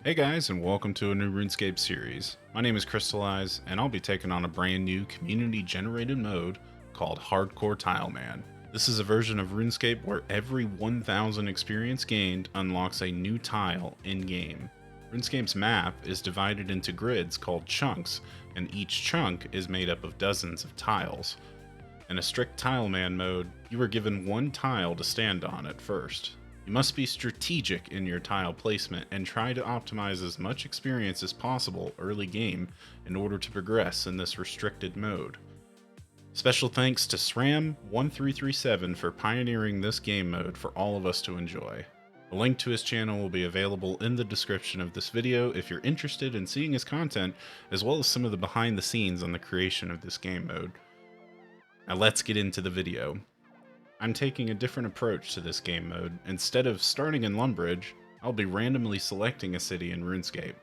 Hey guys, and welcome to a new Runescape series. My name is Christylize, and I'll be taking on a brand new community-generated mode called Hardcore Tileman. This is a version of RuneScape where every 1,000 experience gained unlocks a new tile in-game. RuneScape's map is divided into grids called chunks, and each chunk is made up of dozens of tiles. In a strict Tileman mode, you are given one tile to stand on at first. You must be strategic in your tile placement and try to optimize as much experience as possible early game in order to progress in this restricted mode. Special thanks to SRAM1337 for pioneering this game mode for all of us to enjoy. A link to his channel will be available in the description of this video if you're interested in seeing his content, as well as some of the behind the scenes on the creation of this game mode. Now let's get into the video. I'm taking a different approach to this game mode. Instead of starting in Lumbridge, I'll be randomly selecting a city in RuneScape.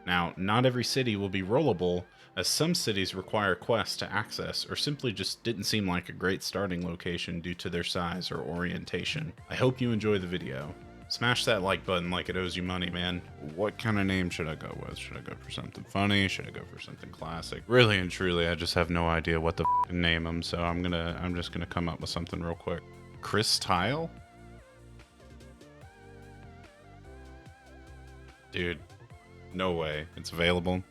Now, not every city will be rollable, as some cities require quests to access or simply just didn't seem like a great starting location due to their size or orientation. I hope you enjoy the video. Smash that like button like it owes you money, man. What kind of name should I go with? Should I go for something funny? Should I go for something classic? Really and truly, I just have no idea what to name them, so I'm just gonna come up with something real quick. Chris Tile? Dude, no way. It's available.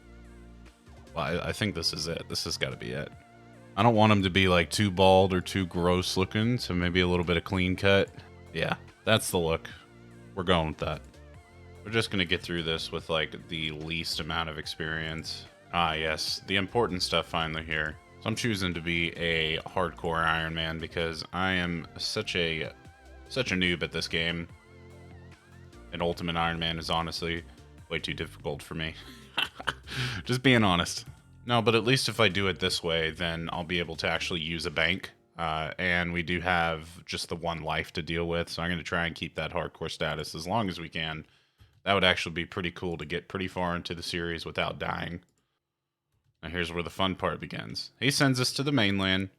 Well, I think this is it. This has got to be it. I don't want him to be like too bald or too gross looking, so maybe a little bit of clean cut. Yeah, that's the look. We're going with that. We're just going to get through this with like the least amount of experience. Ah, yes, the important stuff finally here. So I'm choosing to be a hardcore Ironman because I am such a noob at this game. An ultimate Ironman is honestly way too difficult for me. Just being honest. No, but at least if I do it this way, then I'll be able to actually use a bank. And we do have just the one life to deal with, so I'm going to try and keep that hardcore status as long as we can. That would actually be pretty cool to get pretty far into the series without dying. Now here's where the fun part begins. He sends us to the mainland,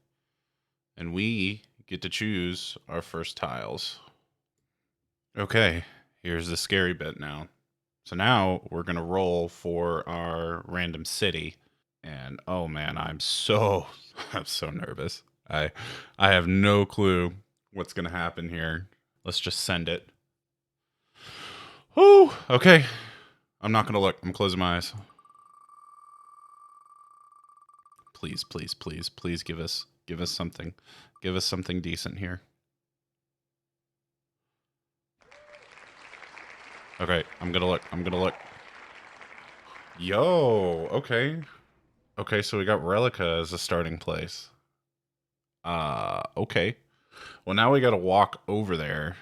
and we get to choose our first tiles. Okay, here's the scary bit now. So now we're going to roll for our random city. And oh man, I'm so nervous. I have no clue what's going to happen here. Let's just send it. Whew, okay. I'm not going to look. I'm closing my eyes. Please, please, please, please give us something. Give us something decent here. Okay, I'm going to look. I'm going to look. Yo, okay. Okay, so we got Relica as a starting place. Okay. Well, now we got to walk over there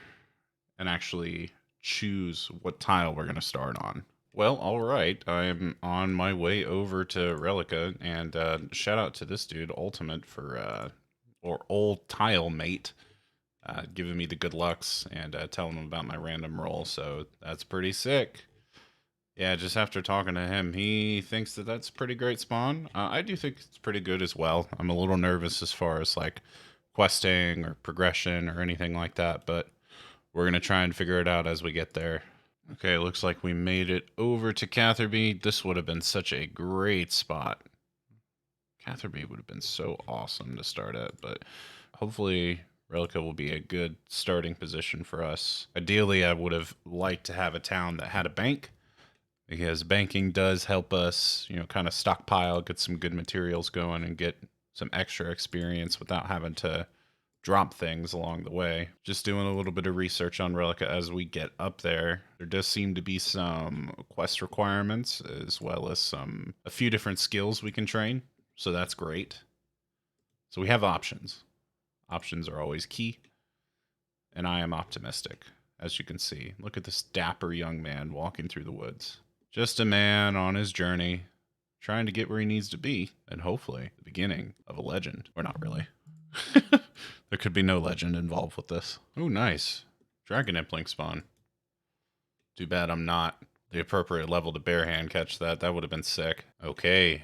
and actually choose what tile we're going to start on. Well, all right. I'm on my way over to Relica, and shout out to this dude, Ultimate, for or Old Tile Mate, giving me the good lucks and telling him about my random roll. So that's pretty sick. Yeah, just after talking to him, he thinks that that's a pretty great spawn. I do think it's pretty good as well. I'm a little nervous as far as like questing or progression or anything like that, but we're going to try and figure it out as we get there. Okay, looks like we made it over to Catherby. This would have been such a great spot. Catherby would have been so awesome to start at, but hopefully Relica will be a good starting position for us. Ideally, I would have liked to have a town that had a bank, because banking does help us, you know, kind of stockpile, get some good materials going, and get some extra experience without having to drop things along the way. Just doing a little bit of research on Relica as we get up there. There does seem to be some quest requirements, as well as a few different skills we can train, so that's great. So we have options. Options are always key, and I am optimistic. As you can see, look at this dapper young man walking through the woods. Just a man on his journey, trying to get where he needs to be, and hopefully the beginning of a legend. Or not really. There could be no legend involved with this. Oh, nice. Dragon Impling spawn. Too bad I'm not the appropriate level to barehand catch that. That would have been sick. Okay.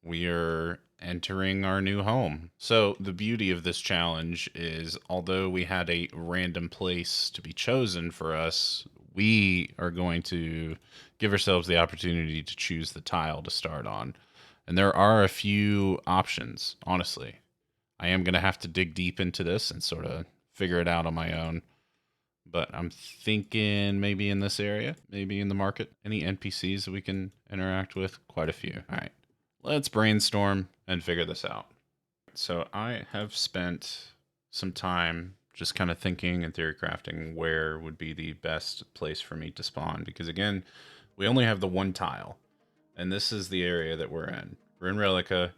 We are entering our new home. So the beauty of this challenge is, although we had a random place to be chosen for us, we are going to give ourselves the opportunity to choose the tile to start on. And there are a few options, honestly. I am going to have to dig deep into this and sort of figure it out on my own. But I'm thinking maybe in this area, maybe in the market. Any NPCs that we can interact with? Quite a few. All right, let's brainstorm and figure this out. So I have spent some time just kind of thinking and theory crafting where would be the best place for me to spawn. Because again, we only have the one tile. And this is the area that we're in. We're in Relica.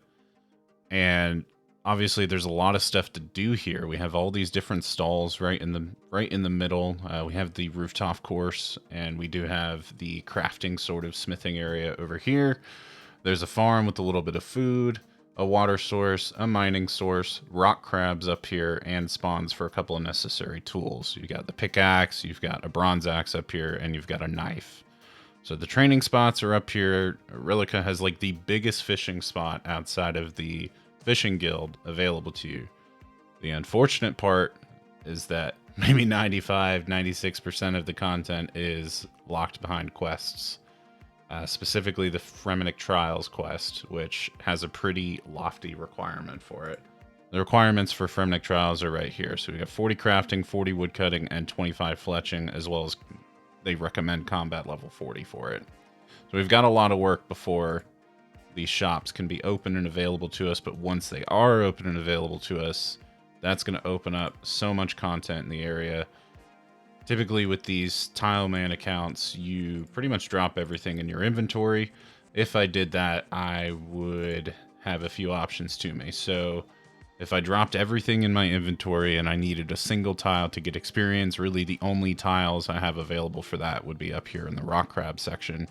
And obviously there's a lot of stuff to do here. We have all these different stalls right in the middle. We have the rooftop course, and we do have the crafting sort of smithing area over here. There's a farm with a little bit of food, a water source, a mining source, rock crabs up here, and spawns for a couple of necessary tools. You got the pickaxe, you've got a bronze axe up here, and you've got a knife. So the training spots are up here. Relica has like the biggest fishing spot outside of the fishing guild available to you. The unfortunate part is that maybe 96% of the content is locked behind quests. Specifically the Fremennik Trials quest, which has a pretty lofty requirement for it. The requirements for Fremennik Trials are right here. So we have 40 crafting, 40 woodcutting, and 25 fletching, as well as they recommend combat level 40 for it. So we've got a lot of work before these shops can be open and available to us, but once they are open and available to us, that's going to open up so much content in the area. Typically with these Tileman accounts, you pretty much drop everything in your inventory. If I did that, I would have a few options to me. So if I dropped everything in my inventory and I needed a single tile to get experience, really the only tiles I have available for that would be up here in the rock crab section,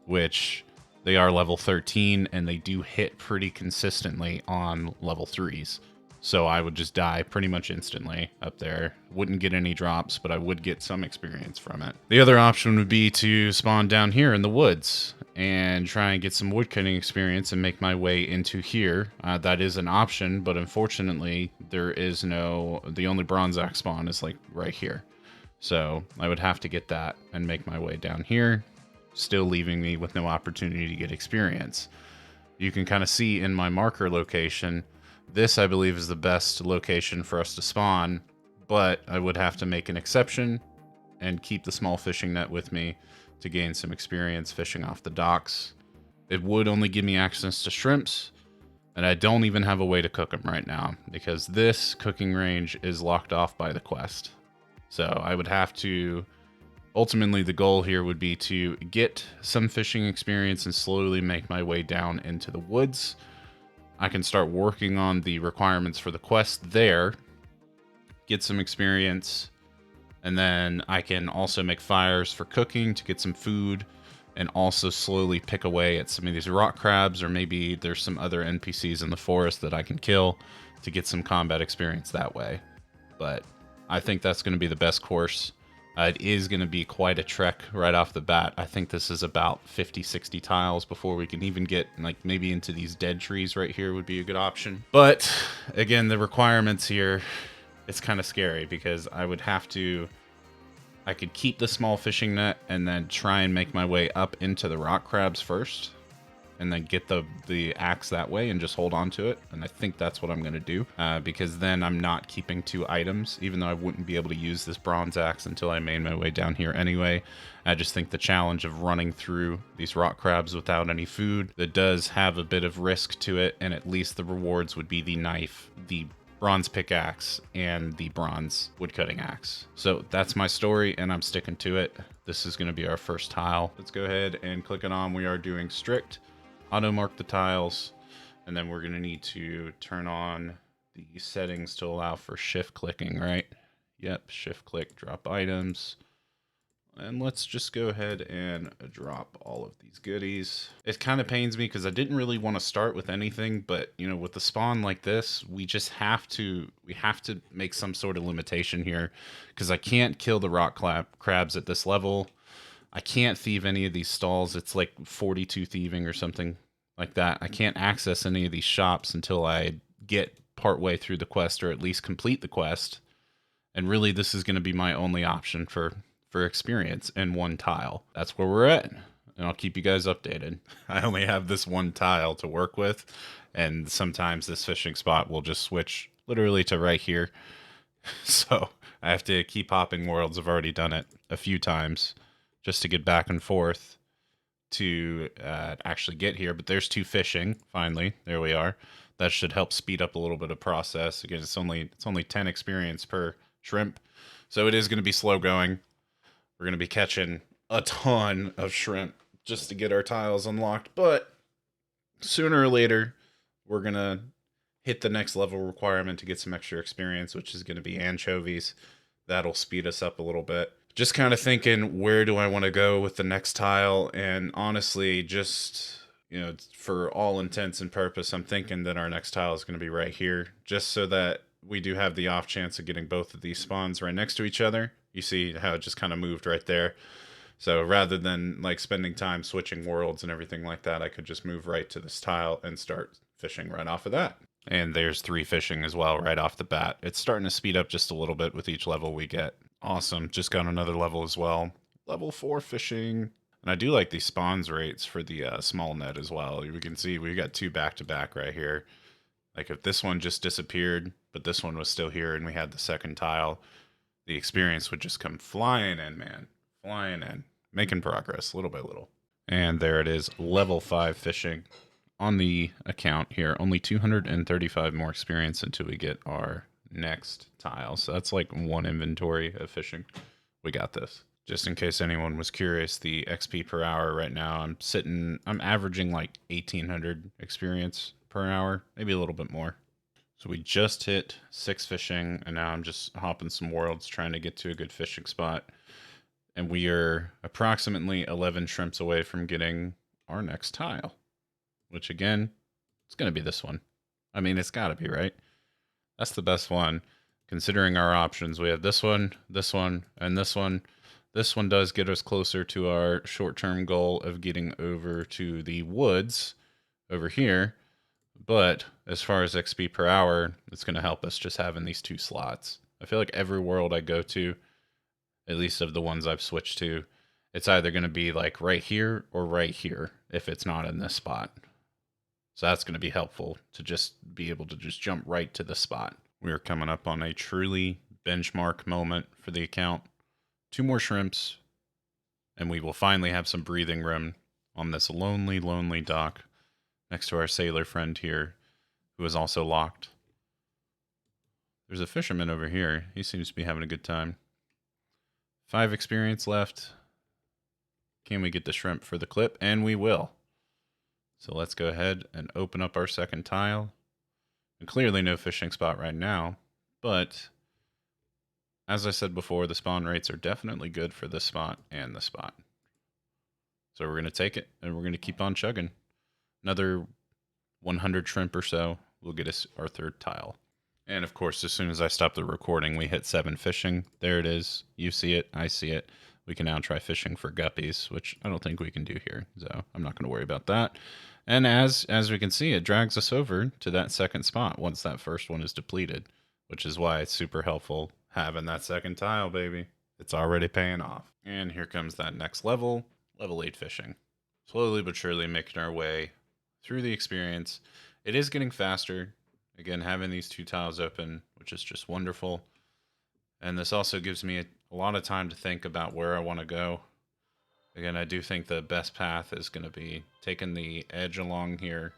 which they are level 13 and they do hit pretty consistently on level 3s. So I would just die pretty much instantly up there. Wouldn't get any drops, but I would get some experience from it. The other option would be to spawn down here in the woods and try and get some woodcutting experience and make my way into here. That is an option, but unfortunately, there is no... The only bronze axe spawn is like right here. So I would have to get that and make my way down here, still leaving me with no opportunity to get experience. You can kind of see in my marker location, this I believe is the best location for us to spawn, but I would have to make an exception and keep the small fishing net with me to gain some experience fishing off the docks. It would only give me access to shrimps, and I don't even have a way to cook them right now because this cooking range is locked off by the quest. So I would have to... Ultimately, the goal here would be to get some fishing experience and slowly make my way down into the woods. I can start working on the requirements for the quest there, get some experience, and then I can also make fires for cooking to get some food, and also slowly pick away at some of these rock crabs, or maybe there's some other NPCs in the forest that I can kill to get some combat experience that way. But I think that's going to be the best course. It is going to be quite a trek right off the bat. I think this is about 50, 60 tiles before we can even get like maybe into these dead trees right here would be a good option. But again, the requirements here, it's kind of scary because I would have to... I could keep the small fishing net and then try and make my way up into the rock crabs first, and then get the axe that way and just hold on to it. And I think that's what I'm going to do, because then I'm not keeping 2 items, even though I wouldn't be able to use this bronze axe until I made my way down here anyway. I just think the challenge of running through these rock crabs without any food, that does have a bit of risk to it, and at least the rewards would be the knife, the bronze pickaxe, and the bronze woodcutting axe. So that's my story, and I'm sticking to it. This is going to be our first tile. Let's go ahead and click it on. We are doing strict. Auto mark the tiles, and then we're going to need to turn on the settings to allow for shift clicking, right? Yep, shift click, drop items. And let's just go ahead and drop all of these goodies. It kind of pains me because I didn't really want to start with anything, but you know, with the spawn like this, we have to make some sort of limitation here, because I can't kill the rock crabs at this level. I can't thieve any of these stalls. It's like 42 thieving or something like that. I can't access any of these shops until I get partway through the quest, or at least complete the quest. And really, this is going to be my only option for for experience in one tile. That's where we're at, and I'll keep you guys updated. I only have this one tile to work with, and sometimes this fishing spot will just switch literally to right here. So I have to keep hopping worlds. I've already done it a few times just to get back and forth to actually get here. But there's 2 fishing. Finally, there we are. That should help speed up a little bit of process. Again, it's only 10 experience per shrimp, so it is going to be slow going. We're going to be catching a ton of shrimp just to get our tiles unlocked, but sooner or later, we're going to hit the next level requirement to get some extra experience, which is going to be anchovies. That'll speed us up a little bit. Just kind of thinking, where do I want to go with the next tile? And honestly, just, you know, for all intents and purpose, I'm thinking that our next tile is going to be right here, just so that we do have the off chance of getting both of these spawns right next to each other. You see how it just kind of moved right there. So rather than like spending time switching worlds and everything like that, I could just move right to this tile and start fishing right off of that. And there's 3 fishing as well right off the bat. It's starting to speed up just a little bit with each level we get. Awesome. Just got another level as well. Level 4 fishing. And I do like these spawns rates for the small net as well. We can see we got 2 back-to-back right here. Like if this one just disappeared, but this one was still here and we had the second tile, the experience would just come flying in, man. Flying in. Making progress little by little. And there it is. Level 5 fishing. On the account here, only 235 more experience until we get our next tile. So that's like 1 inventory of fishing. We got this. Just in case anyone was curious, the XP per hour right now, I'm averaging like 1800 experience per hour, maybe a little bit more. So we just hit 6 fishing, and now I'm just hopping some worlds trying to get to a good fishing spot. And we are approximately 11 shrimps away from getting our next tile. Which again, it's going to be this one. I mean, it's got to be, right? That's the best one. Considering our options, we have this one, and this one. This one does get us closer to our short-term goal of getting over to the woods over here. But as far as XP per hour, it's going to help us just having these 2 slots. I feel like every world I go to, at least of the ones I've switched to, it's either going to be like right here or right here if it's not in this spot. So that's going to be helpful to just be able to just jump right to the spot. We are coming up on a truly benchmark moment for the account. 2 more shrimps, and we will finally have some breathing room on this lonely, lonely dock next to our sailor friend here, who is also locked. There's a fisherman over here. He seems to be having a good time. 5 experience left. Can we get the shrimp for the clip? And we will. So let's go ahead and open up our second tile. And clearly no fishing spot right now, but as I said before, the spawn rates are definitely good for this spot and this spot. So we're going to take it and we're going to keep on chugging. Another 100 shrimp or so will get us our 3rd tile. And of course, as soon as I stop the recording, we hit 7 fishing. There it is. You see it. I see it. We can now try fishing for guppies, which I don't think we can do here. So I'm not going to worry about that. And as we can see, it drags us over to that second spot once that first one is depleted, which is why it's super helpful having that second tile, baby. It's already paying off. And here comes that next level, level 8 fishing. Slowly but surely making our way through the experience. It is getting faster. Again, having these 2 tiles open, which is just wonderful. And this also gives me a lot of time to think about where I want to go. Again, I do think the best path is going to be taking the edge along here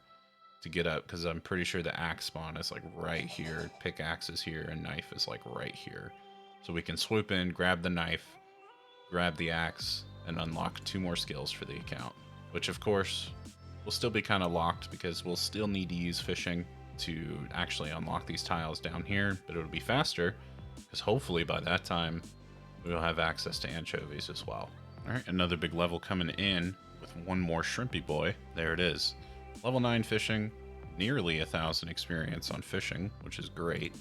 to get up, because I'm pretty sure the axe spawn is like right here, pickaxe is here, and knife is like right here. So we can swoop in, grab the knife, grab the axe, and unlock 2 more skills for the account, which of course will still be kind of locked because we'll still need to use fishing to actually unlock these tiles down here, but it'll be faster because hopefully by that time we'll have access to anchovies as well. All right, another big level coming in with 1 more shrimpy boy. There it is. Level 9 fishing, nearly 1,000 experience on fishing, which is great.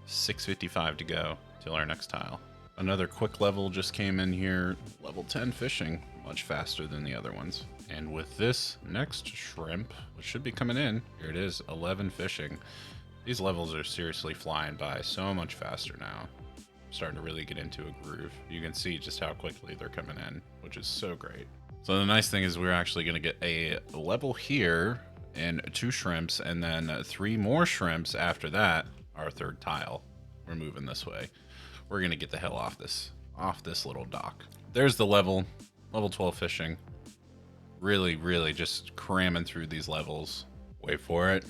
655 to go till our next tile. Another quick level just came in here. Level 10 fishing, much faster than the other ones. And with this next shrimp, which should be coming in, here it is, 11 fishing. These levels are seriously flying by so much faster now. starting to really get into a groove. You can see just how quickly they're coming in, which is so great. So the nice thing is we're actually going to get a level here and 2 shrimps, and then 3 more shrimps after that, our 3rd tile. We're moving this way. We're going to get the hell off this little dock. There's the level 12 fishing. Really just cramming through these levels. Wait for it.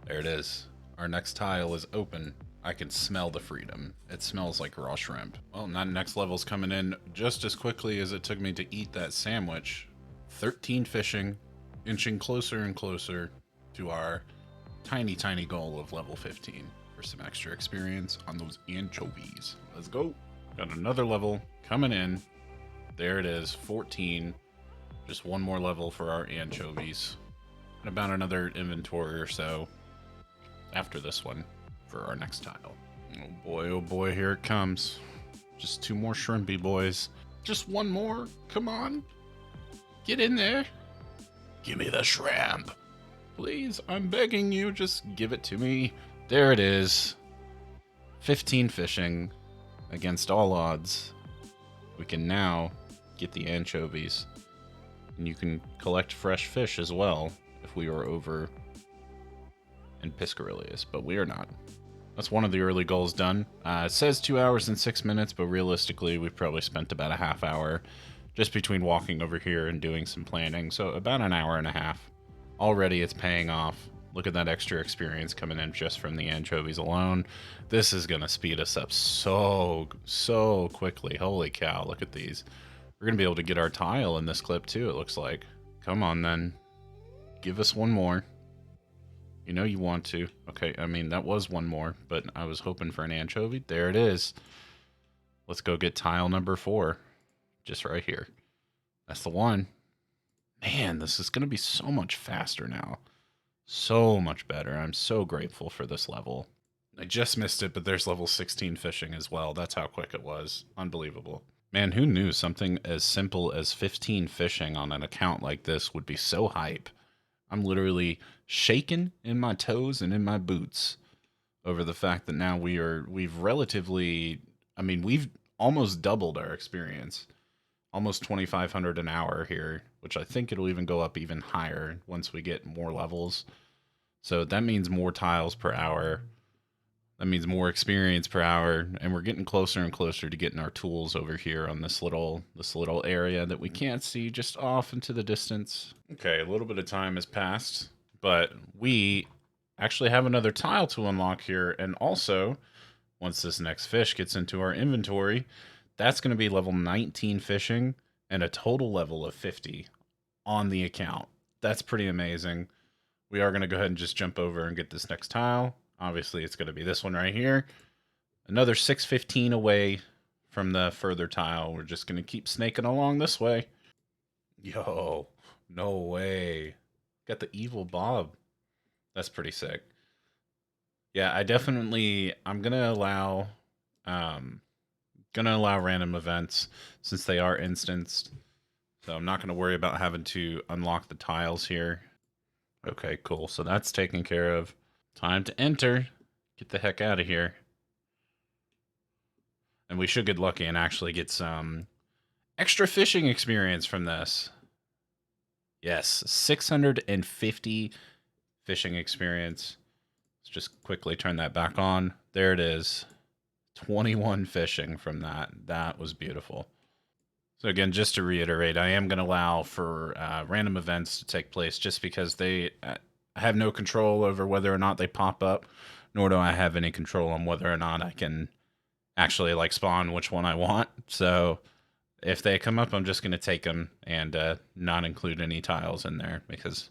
There it is. Our next tile is open. I can smell the freedom. It smells like raw shrimp. Well, that next level's coming in just as quickly as it took me to eat that sandwich. 13 fishing, inching closer and closer to our tiny goal of level 15 for some extra experience on those anchovies. Let's go. Got another level coming in. There it is, 14. Just one more level for our anchovies. And about another inventory or so after this one for our next tile. Oh boy, here it comes. Just 2 more shrimpy boys. Just one more. Come on. Get in there. Give me the shrimp. Please, I'm begging you, just give it to me. There it is. 15 fishing against all odds. We can now get the anchovies. And you can collect fresh fish as well if we are over in Piscarius, but we are not. That's one of the early goals done. It says 2 hours and 6 minutes, but realistically, we've probably spent about a half hour just between walking over here and doing some planning. So about an hour and a half. Already it's paying off. Look at that extra experience coming in just from the anchovies alone. This is going to speed us up so quickly. Holy cow, look at these. We're going to be able to get our tile in this clip too, it looks like. Come on then. Give us one more. You know you want to. Okay, I mean, that was one more, but I was hoping for an anchovy. There it is. Let's go get tile number 4. Just right here. That's the one. Man, this is going to be so much faster now. So much better. I'm so grateful for this level. I just missed it, but there's level 16 fishing as well. That's how quick it was. Unbelievable. Man, who knew something as simple as 15 fishing on an account like this would be so hype? I'm literally shaking in my toes and in my boots over the fact that now we've almost doubled our experience. Almost 2,500 an hour here, which I think it'll even go up even higher once we get more levels. So that means more tiles per hour. That means more experience per hour, and we're getting closer and closer to getting our tools over here on this little area that we can't see just off into the distance. Okay, a little bit of time has passed, but we actually have another tile to unlock here, and also, once this next fish gets into our inventory, that's going to be level 19 fishing and a total level of 50 on the account. That's pretty amazing. We are going to go ahead and just jump over and get this next tile. Obviously, it's going to be this one right here. Another 615 away from the further tile. We're just going to keep snaking along this way. Yo, no way. Got the evil Bob. That's pretty sick. Yeah, I'm going to allow random events since they are instanced. So I'm not going to worry about having to unlock the tiles here. Okay, cool. So that's taken care of. Time to enter. Get the heck out of here. And we should get lucky and actually get some extra fishing experience from this. Yes, 650 fishing experience. Let's just quickly turn that back on. There it is. 21 fishing from that. That was beautiful. So again, just to reiterate, I am going to allow for random events to take place just because I have no control over whether or not they pop up, nor do I have any control on whether or not I can actually like spawn which one I want. So if they come up, I'm just going to take them and not include any tiles in there because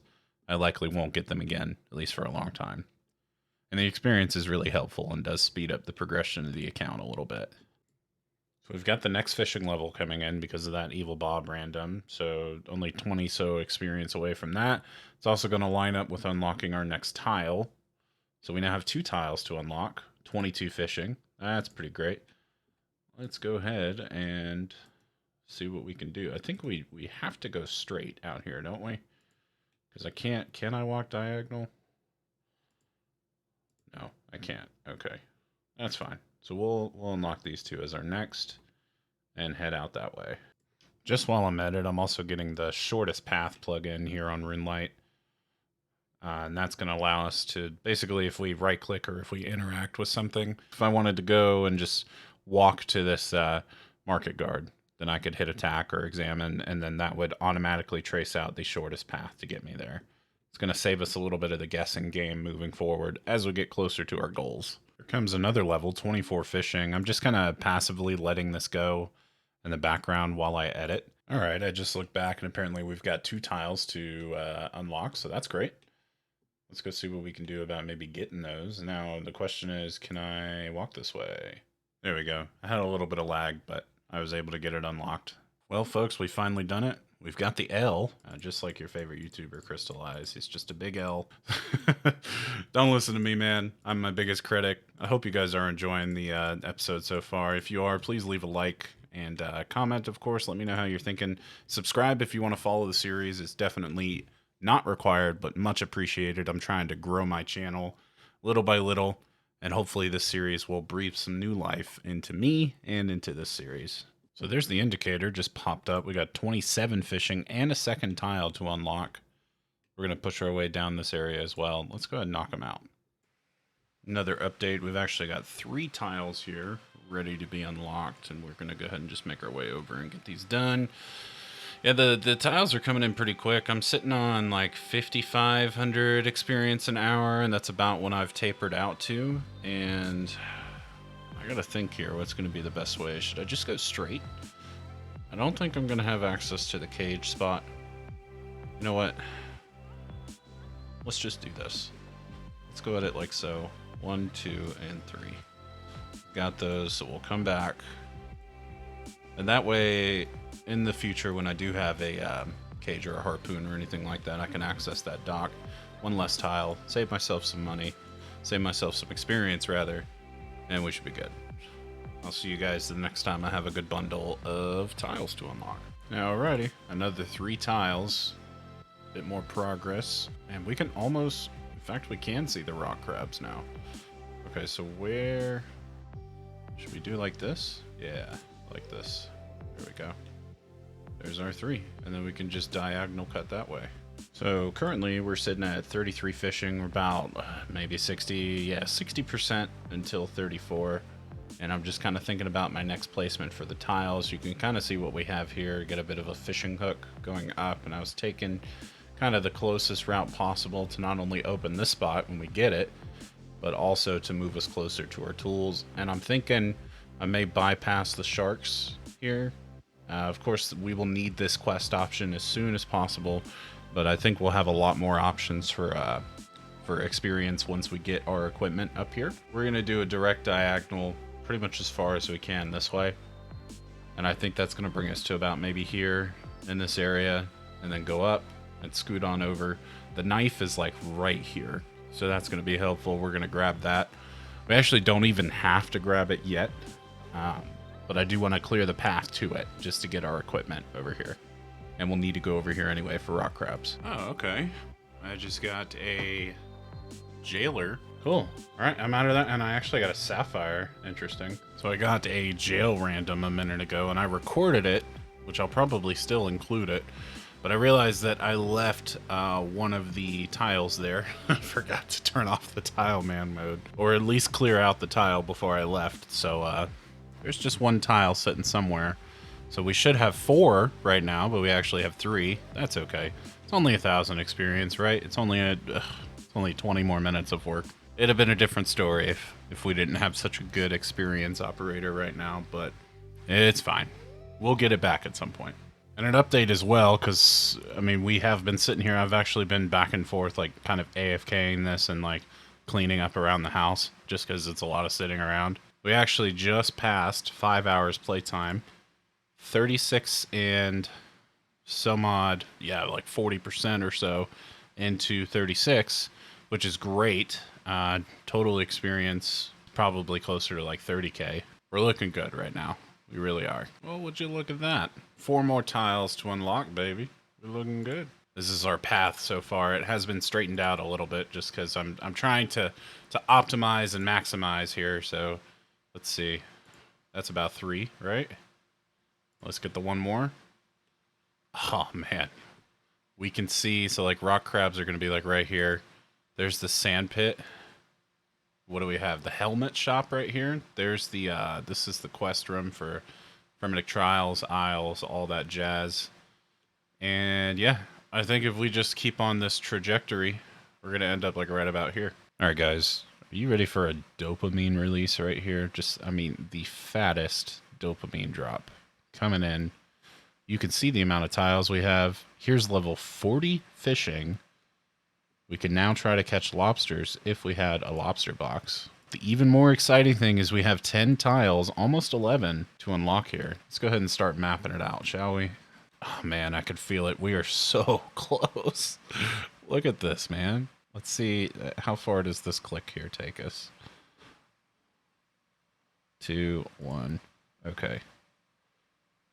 I likely won't get them again, at least for a long time. And the experience is really helpful and does speed up the progression of the account a little bit. So we've got the next fishing level coming in because of that Evil Bob random. So only 20 so experience away from that. It's also going to line up with unlocking our next tile. So we now have 2 tiles to unlock. 22 fishing. That's pretty great. Let's go ahead and see what we can do. I think we have to go straight out here, don't we? Because I can't. Can I walk diagonal? No, I can't. Okay. That's fine. So we'll unlock these two as our next and head out that way. Just while I'm at it, I'm also getting the shortest path plugin here on RuneLite. And that's going to allow us to, basically, if we right click or if we interact with something, if I wanted to go and just walk to this market guard, then I could hit attack or examine, and then that would automatically trace out the shortest path to get me there. It's going to save us a little bit of the guessing game moving forward as we get closer to our goals. Here comes another level, 24 fishing. I'm just kind of passively letting this go in the background while I edit. All right, I just looked back, and apparently we've got 2 tiles to unlock, so that's great. Let's go see what we can do about maybe getting those. Now, the question is, can I walk this way? There we go. I had a little bit of lag, but I was able to get it unlocked. Well, folks, we finally done it. We've got the L, just like your favorite YouTuber, Christylize. He's just a big L. Don't listen to me, man. I'm my biggest critic. I hope you guys are enjoying the episode so far. If you are, please leave a like and comment, of course. Let me know how you're thinking. Subscribe if you want to follow the series. It's definitely not required, but much appreciated. I'm trying to grow my channel little by little, and hopefully this series will breathe some new life into me and into this series. So there's the indicator just popped up. We got 27 fishing and a second tile to unlock. We're going to push our way down this area as well. Let's go ahead and knock them out. Another update. We've actually got 3 tiles here ready to be unlocked, and we're going to go ahead and just make our way over and get these done. Yeah, the tiles are coming in pretty quick. I'm sitting on like 5,500 experience an hour, and that's about what I've tapered out to. And I gotta think here, what's gonna be the best way? Should I just go straight? I don't think I'm gonna have access to the cage spot. You know what? Let's just do this. Let's go at it like so. 1, 2, and 3. Got those, so we'll come back. And that way, in the future, when I do have a cage or a harpoon or anything like that, I can access that dock. 1 less tile, save myself some money, save myself some experience, rather, and we should be good. I'll see you guys the next time I have a good bundle of tiles to unlock. Alrighty, another 3 tiles, a bit more progress, and we can almost, in fact, we can see the rock crabs now. Okay, so where, should we do like this? Yeah, like this. There we go. There's our 3, and then we can just diagonal cut that way. So currently we're sitting at 33 fishing. We're about maybe 60% until 34. And I'm just kind of thinking about my next placement for the tiles. You can kind of see what we have here, get a bit of a fishing hook going up, and I was taking kind of the closest route possible to not only open this spot when we get it, but also to move us closer to our tools. And I'm thinking I may bypass the sharks here. Of course, we will need this quest option as soon as possible, but I think we'll have a lot more options for experience once we get our equipment up here. We're going to do a direct diagonal pretty much as far as we can this way, and I think that's going to bring us to about maybe here in this area, and then go up and scoot on over. The knife is like right here, so that's going to be helpful. We're going to grab that. We actually don't even have to grab it yet. But I do want to clear the path to it just to get our equipment over here. And we'll need to go over here anyway for rock crabs. Oh, okay. I just got a jailer. Cool. All right, I'm out of that, and I actually got a sapphire. Interesting. So I got a jail random a minute ago, and I recorded it, which I'll probably still include it. But I realized that I left one of the tiles there. I forgot to turn off the Tileman mode, or at least clear out the tile before I left. So, there's just 1 tile sitting somewhere. So we should have 4 right now, but we actually have 3. That's okay. It's only 1,000 experience, right? It's only 20 more minutes of work. It'd have been a different story if we didn't have such a good experience operator right now, but it's fine. We'll get it back at some point. And an update as well, because, I mean, we have been sitting here. I've actually been back and forth, like, kind of AFKing this and, like, cleaning up around the house, just because it's a lot of sitting around. We actually just passed 5 hours playtime, 36 and some odd, yeah, like 40% or so into 36, which is great. Total experience probably closer to like 30K. We're looking good right now. We really are. Well, would you look at that? 4 more tiles to unlock, baby. We're looking good. This is our path so far. It has been straightened out a little bit just because I'm trying to optimize and maximize here, so Let's see. That's about 3, right? Let's get the one more. Oh, man. We can see, so like rock crabs are going to be like right here. There's the sand pit. What do we have? The helmet shop right here. There's the, this is the quest room for Frenetic Trials, Isles, all that jazz. And yeah, I think if we just keep on this trajectory, we're going to end up like right about here. All right, guys. Are you ready for a dopamine release right here? Just, I mean, the fattest dopamine drop coming in. You can see the amount of tiles we have. Here's level 40 fishing. We can now try to catch lobsters if we had a lobster box. The even more exciting thing is we have 10 tiles, almost 11, to unlock here. Let's go ahead and start mapping it out, shall we? Oh, man, I could feel it. We are so close. Look at this, man. Let's see, how far does this click here take us? 2, 1. Okay.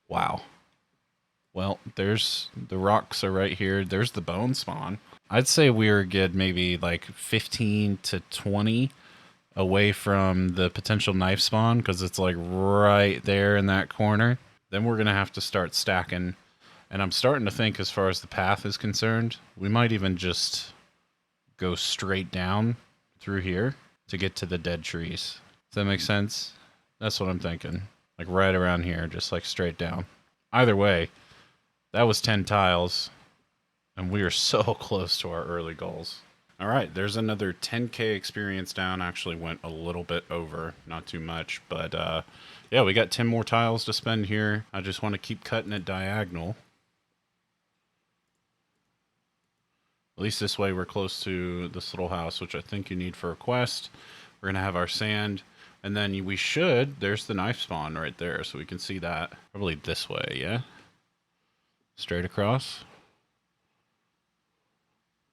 Wow. Well, there's the rocks are right here. There's the bone spawn. I'd say we were good maybe like 15 to 20 away from the potential knife spawn because it's like right there in that corner. Then we're going to have to start stacking. And I'm starting to think as far as the path is concerned, we might even just go straight down through here to get to the dead trees. Does that make sense? That's what I'm thinking. Like right around here, just like straight down. Either way, that was 10 tiles, and we are so close to our early goals. All right, there's another 10K experience down. Actually went a little bit over, not too much, but yeah, we got 10 more tiles to spend here. I just want to keep cutting it diagonal. At least this way we're close to this little house, which I think you need for a quest. We're going to have our sand, and then we should, there's the knife spawn right there, so we can see that. Probably this way, yeah? Straight across.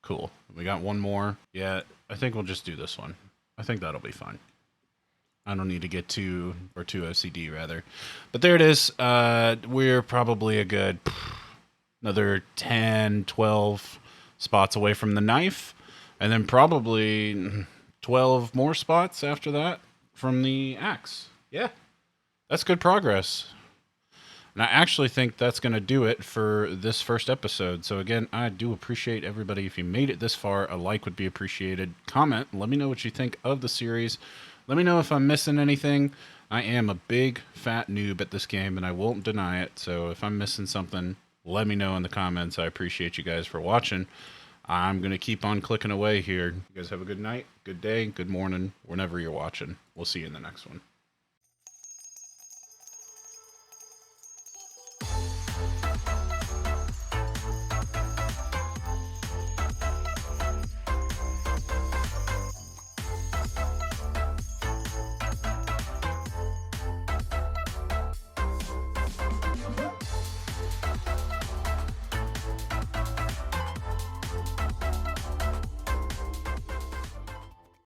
Cool. We got one more. Yeah, I think we'll just do this one. I think that'll be fine. I don't need to get two OCD rather. But there it is. We're probably a good another 10, 12 spots away from the knife. And then probably 12 more spots after that from the axe. Yeah, that's good progress. And I actually think that's going to do it for this first episode. So again, I do appreciate everybody. If you made it this far, a like would be appreciated. Comment, let me know what you think of the series. Let me know if I'm missing anything. I am a big, fat noob at this game, and I won't deny it. So if I'm missing something, let me know in the comments. I appreciate you guys for watching. I'm going to keep on clicking away here. You guys have a good night, good day, good morning, whenever you're watching. We'll see you in the next one.